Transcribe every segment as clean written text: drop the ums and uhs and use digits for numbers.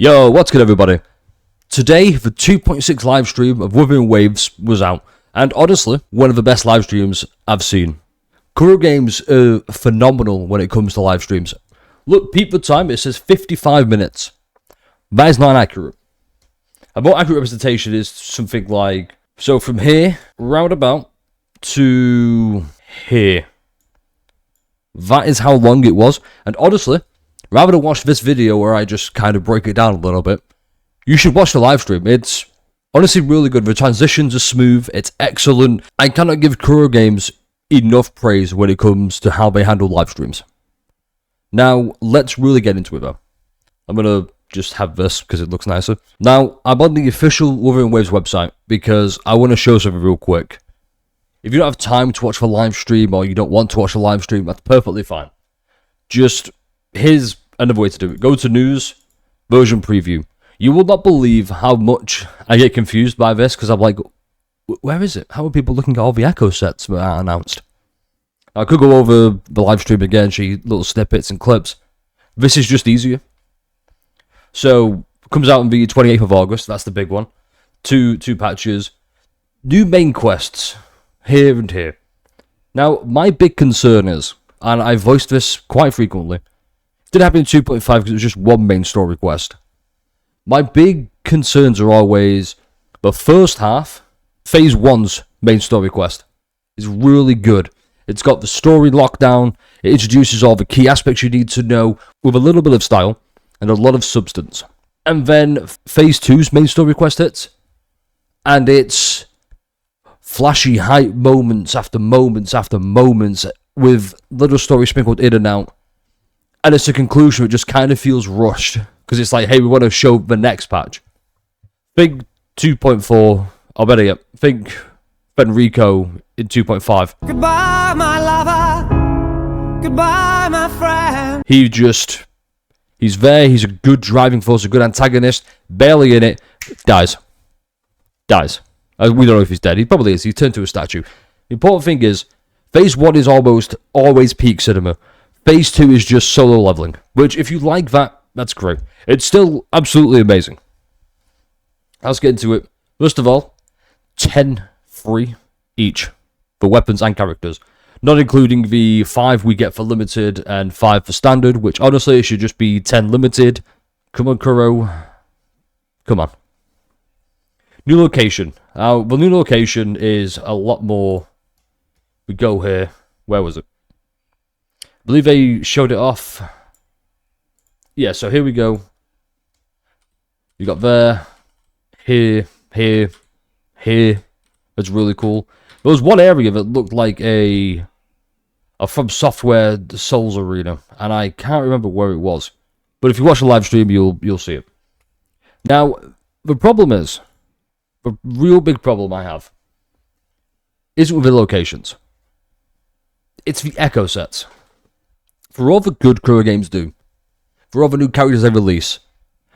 Yo, what's good everybody? Today, the 2.6 live stream of Wuthering Waves was out, and honestly, one of the best live streams I've seen. Kuro Games are phenomenal when it comes to live streams. Look, peep the time, it says 55 minutes. That is not accurate. A more accurate representation is something like, so from here, roundabout, to here. That is how long it was, and honestly, rather than watch this video where I just kind of break it down a little bit, you should watch the live stream. It's honestly really good. The transitions are smooth. It's excellent. I cannot give Kuro Games enough praise when it comes to how they handle live streams. Now, let's really get into it though. I'm going to just have this because it looks nicer. Now, I'm on the official Wuthering Waves website because I want to show something real quick. If you don't have time to watch the live stream or you don't want to watch the live stream, that's perfectly fine. Just here's another way to do it. Go to news, version preview. You will not believe how much I get confused by this, because I'm like, where is it? How are people looking at all the echo sets that are announced? I could go over the live stream again, show you little snippets and clips. This is just easier. So, it comes out on the 28th of August, that's the big one. Two patches. New main quests, here and here. Now, my big concern is, and I voiced this quite frequently, it didn't happen in 2.5 because it was just one main story quest. My big concerns are always the first half, Phase 1's main story quest is really good. It's got the story locked down, it introduces all the key aspects you need to know with a little bit of style and a lot of substance. And then Phase 2's main story quest hits, and it's flashy hype moments after moments after moments with little story sprinkled in and out. And it's a conclusion that just kind of feels rushed. Because it's like, hey, we want to show the next patch. Think 2.4, or better yet, think Fenrico in 2.5. Goodbye, my lover. Goodbye, my friend. He's there, he's a good driving force, a good antagonist, barely in it, dies. We don't know if he's dead, he probably is, he turned to a statue. The important thing is, Phase 1 is almost always peak cinema. Phase 2 is just solo leveling, which if you like that, that's great. It's still absolutely amazing. Let's get into it. First of all, 10 free each for weapons and characters. Not including the 5 we get for limited and 5 for standard, which honestly should just be 10 limited. Come on, Kuro. Come on. New location. The new location is a lot more. We go here. Where was it? I believe they showed it off. Yeah, so here we go. You got there, here. That's really cool. There was one area that looked like a From Software Souls arena, and I can't remember where it was. But if you watch the live stream, you'll see it. Now, the problem is, the real big problem I have, isn't with the locations. It's the echo sets. For all the good Kuro Games do, for all the new characters they release,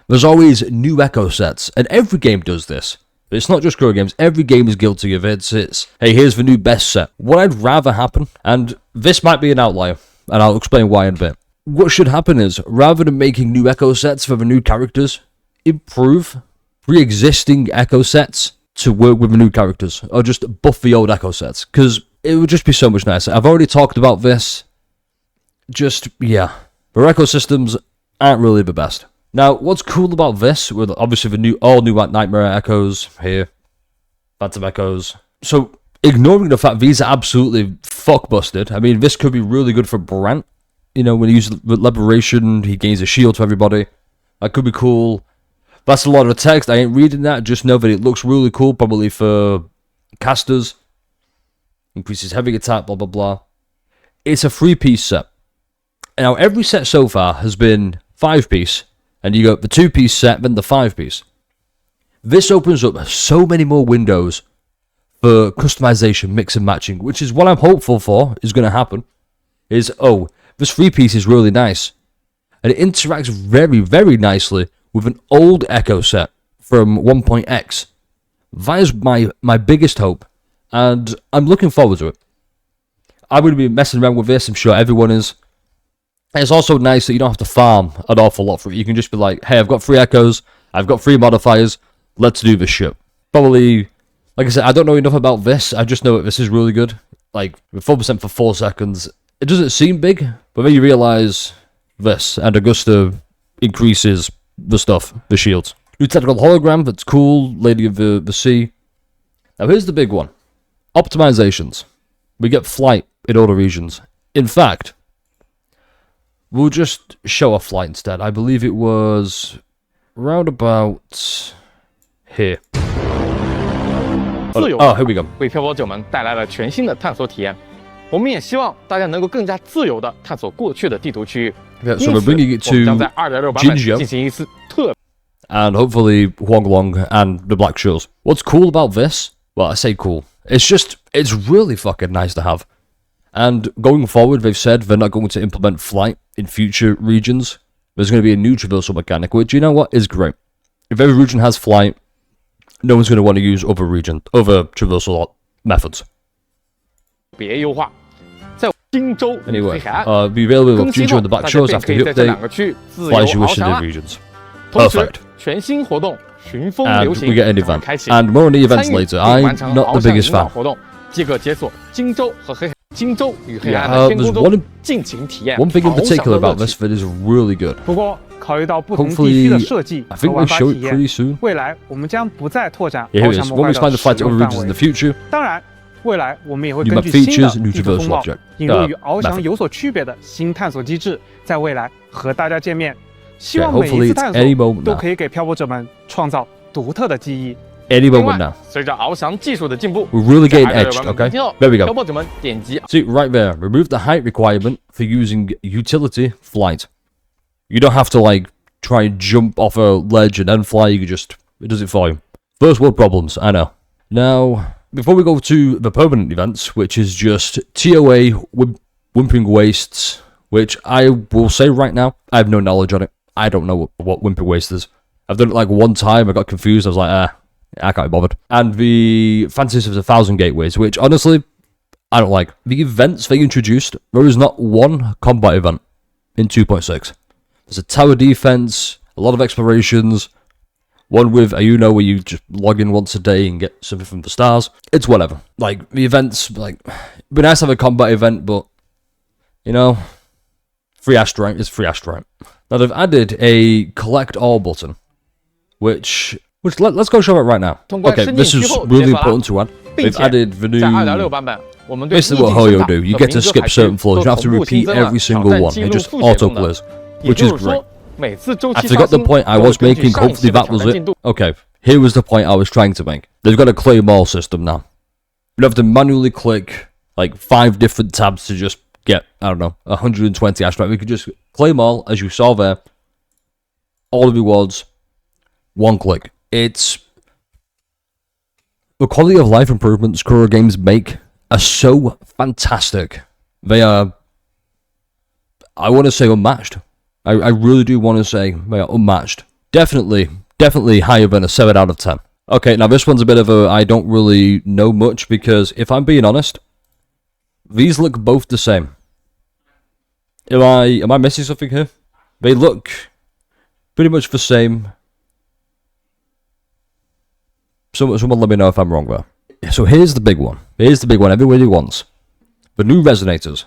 there's always new echo sets, and every game does this. But it's not just Kuro Games, every game is guilty of it. It's, hey, here's the new best set. What I'd rather happen, and this might be an outlier, and I'll explain why in a bit. What should happen is, rather than making new echo sets for the new characters, improve pre-existing echo sets to work with the new characters, or just buff the old echo sets, because it would just be so much nicer. I've already talked about this. Just, yeah. The echo systems aren't really the best. Now, what's cool about this, with obviously the all new Nightmare Echoes here, Phantom Echoes. So, ignoring the fact these are absolutely fuck-busted, I mean, this could be really good for Brant. You know, when he uses Liberation, he gains a shield to everybody. That could be cool. That's a lot of text, I ain't reading that, just know that it looks really cool, probably for casters. Increases heavy attack, blah, blah, blah. It's a 3-piece set. Now, every set so far has been 5-piece, and you go the 2-piece set, then the 5-piece. This opens up so many more windows for customization, mix and matching, which is what I'm hopeful for is going to happen. Is, oh, this 3-piece is really nice. And it interacts very, very nicely with an old Echo set from 1.x. That is my biggest hope, and I'm looking forward to it. I'm going to be messing around with this, I'm sure everyone is. It's also nice that you don't have to farm an awful lot for it. You can just be like, hey, I've got 3 echoes, I've got 3 modifiers, let's do this shit. Probably, like I said, I don't know enough about this, I just know that this is really good. Like, with 4% for 4 seconds, it doesn't seem big, but then you realise this, and Augusta increases the stuff, the shields. New technical hologram, that's cool, Lady of the Sea. Now here's the big one. Optimizations. We get flight in all the regions. In fact, we'll just show a flight instead. I believe it was round about here. Oh, here we go. 为漂泊者们带来了全新的探索体验。我们也希望大家能够更加自由地探索过去的地图区域。 Yeah, so we're bringing it to 我们将在2.6版本进行一次特 and hopefully Huanglong and the Black Shores. What's cool about this? Well, I say cool. It's really fucking nice to have. And going forward, they've said they're not going to implement flight in future regions. There's going to be a new traversal mechanic, which, you know what, is great. If every region has flight, no one's going to want to use other traversal methods. 别优化。在荆州与 Anyway, 黑海岸 be available 更 with 新 Jinju 后 and the 大 Black 家 Shores 便 after 可以 the 在这两 update. 个区自由 Flies you 翱 wish to 翔 the 啦。 regions. 同时 Perfect. 全新活动寻风 And 流行 we get an 将会 event. 开启 And more on the 参 events 与 later. 并完 I'm 成 not 翱 the 翔 biggest 引导 fan. 活动，即可解锁荆州和黑海。荆州与黑海 Yeah, 岸的天空 there's 中 one 尽情体验 One thing in 翱翔 particular 的乐 about 趣 this。vid is really good. 不过，考虑到不同地区的 Hopefully, 设计 I 和 think 玩 they 法 show 体 it 验， pretty soon. 未来我们将不再拓展 Yeah, 翱 here it 翔 is. 模 When 块 we find 的 the 使 fight to 用 other 范 regions in 围 the。future, 当然，未来我们也会 new 根 map 据新的 features, new 地图风 traversal 貌， object. 引入与 Uh, 翱翔 method. 有所区别的新探索机制，在未来和大家见面。希 Okay, 望每 hopefully 一次 it's 探 any 索 moment 都 now. 可以给漂泊者们创造独特的记忆。 Any 另 moment 外 now.，随着翱翔技术的进步， We're really 在 getting 2.6 edged, 版本 okay? 更新后 There we go. 漂泊者们点击 See, right there. Remove the height requirement for using utility flight. You don't have to, like, try and jump off a ledge and then fly. You can just... It does it for you. First world problems, I know. Now, before we go to the permanent events, which is just TOA Wuthering Wastes, which I will say right now, I have no knowledge on it. I don't know what Wuthering Waste is. I've done it like one time, I got confused, I was like, I can't be bothered. And the Fantasies of the Thousand Gateways, which honestly, I don't like. The events they introduced, there is not one combat event in 2.6. There's a tower defense, a lot of explorations, one with Ayuno where you just log in once a day and get something from the stars. It's whatever. Like, the events, like, it'd be nice to have a combat event, but, you know, free asteroid is free asteroid. Now, they've added a collect all button, which let's go show it right now. 通关 Okay, 深进 this 区 is 后 really 解锁啦 important to add. 并 They've 且 added the 在 new... 2.6 版本，我们对 Basically what Hoyo do, you get to skip certain floors, you don't have to 同步新 repeat 增了 every 挑 single 战 one, 记 it 录 just 速写中的 auto-clears, 也 which 就 is 是 great. 说，每次周 I 期 forgot 刷 the 新 point I 都会 was 根据 making, 上一期 hopefully 的 that 挑 was 战 it. 进度。 Okay, here was the point I was trying to make. They've got a claim all system now. You have to manually click like 5 different tabs to just get, I don't know, 120 asteroids. We could just claim all, as you saw there. All the rewards, one click. It's... The quality of life improvements Kuro games make are so fantastic. They are... I want to say unmatched. I really do want to say they are unmatched. Definitely higher than a 7 out of 10. Okay, now this one's a bit of a I don't really know much because if I'm being honest, these look both the same. Am I missing something here? They look pretty much the same. Someone let me know if I'm wrong there. So here's the big one. Here's the big one everybody wants. The new resonators.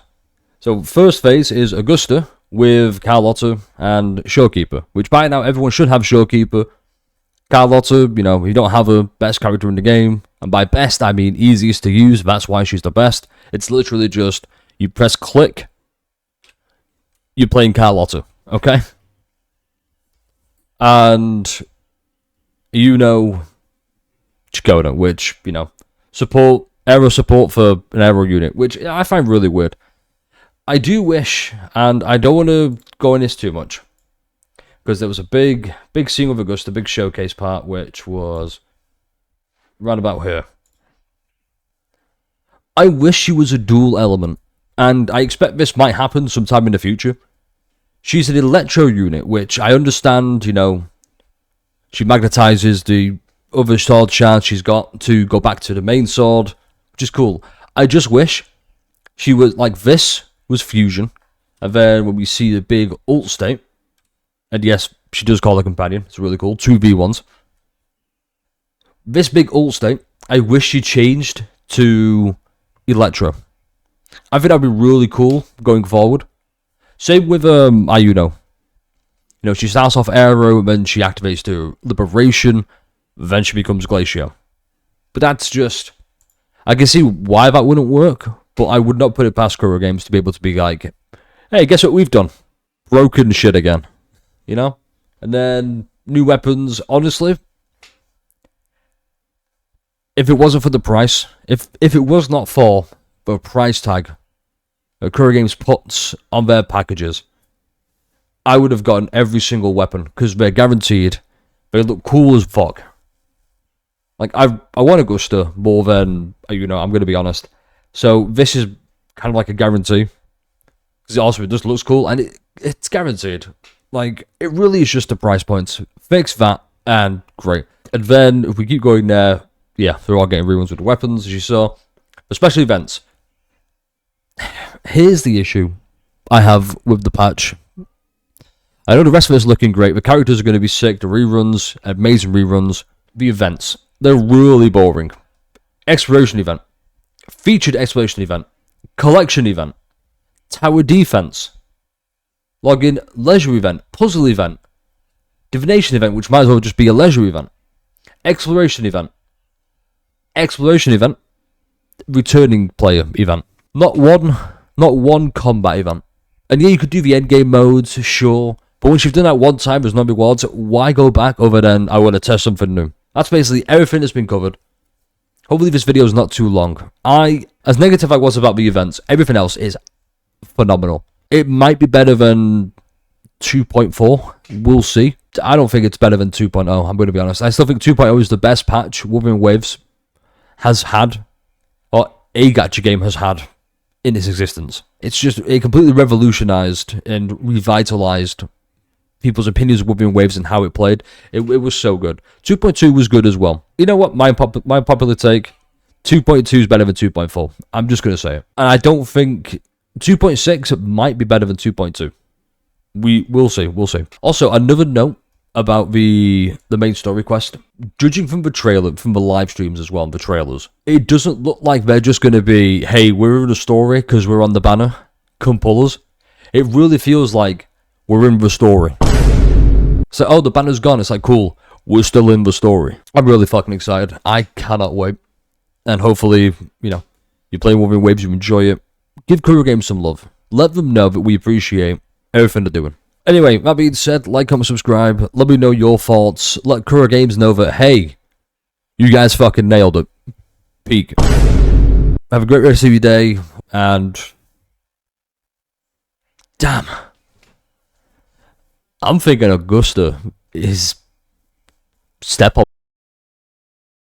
So first phase is Augusta with Carlotta and Showkeeper, which by now everyone should have Showkeeper. Carlotta, you know, you don't have a best character in the game, and by best I mean easiest to use, that's why she's the best. It's literally just, you press click, you're playing Carlotta, okay? And, you know, Chikona, which, you know, aero support for an aero unit, which I find really weird. I do wish, and I don't want to go in this too much, because there was a big scene with Augusta, big showcase part, which was round about here. I wish she was a dual element, and I expect this might happen sometime in the future. She's an electro unit, which I understand, you know, she magnetizes the other sword shards she's got to go back to the main sword, which is cool. I just wish she was, like, this was fusion, And then when we see the big ult state, and yes, she does call her companion, it's really cool, 2v1s. This big ult state, I wish she changed to Electro. I think that'd be really cool going forward. Same with Ayuno. You know, she starts off Aero, and then she activates to Liberation, then she becomes Glacier. But that's just... I can see why that wouldn't work, but I would not put it past Kuro Games to be able to be like, hey, guess what we've done? Broken shit again. You know? And then, new weapons, honestly, if it wasn't for the price, if it was not for the price tag that Kuro Games puts on their packages, I would have gotten every single weapon, because they're guaranteed. They look cool as fuck. Like, I want a Gusta more than, you know, I'm going to be honest. So, this is kind of like a guarantee. Because it just looks cool, and it's guaranteed. Like, it really is just a price point. Fix that, and great. And then, if we keep going there, yeah, they're all getting reruns with the weapons, as you saw. Especially events. Here's the issue I have with the patch. I know the rest of it's looking great. The characters are going to be sick. The reruns, amazing reruns. The events, they're really boring. Exploration event. Featured exploration event. Collection event. Tower defense. Login leisure event. Puzzle event. Divination event, which might as well just be a leisure event. Exploration event. Exploration event. Returning player event. Not one combat event. And yeah, you could do the endgame modes, sure. But once you've done that one time, there's no rewards. Why go back other than I want to test something new? That's basically everything that's been covered. Hopefully this video is not too long. As negative I was about the events, everything else is phenomenal. It might be better than 2.4. We'll see. I don't think it's better than 2.0. I'm going to be honest. I still think 2.0 is the best patch Wuthering Waves has had, or a gacha game has had in its existence. It's just, it completely revolutionized and revitalized people's opinions of Wuthering Waves and how it played. It was so good. 2.2 was good as well. You know what? My popular take, 2.2 is better than 2.4. I'm just going to say it. And I don't think 2.6 might be better than 2.2. We'll see. We'll see. Also, another note about the main story quest. Judging from the trailer, from the live streams as well, the trailers, it doesn't look like they're just going to be, hey, we're in a story because we're on the banner. Come pull us. It really feels like we're in the story. So, oh, the banner's gone. It's like, cool. We're still in the story. I'm really fucking excited. I cannot wait. And hopefully, you know, you're playing Wuthering Waves, you enjoy it. Give Kuro Games some love. Let them know that we appreciate everything they're doing. Anyway, that being said, like, comment, subscribe. Let me know your thoughts. Let Kuro Games know that, hey, you guys fucking nailed it. Peak. Have a great rest of your day, and... damn. I'm thinking Augusta is step up.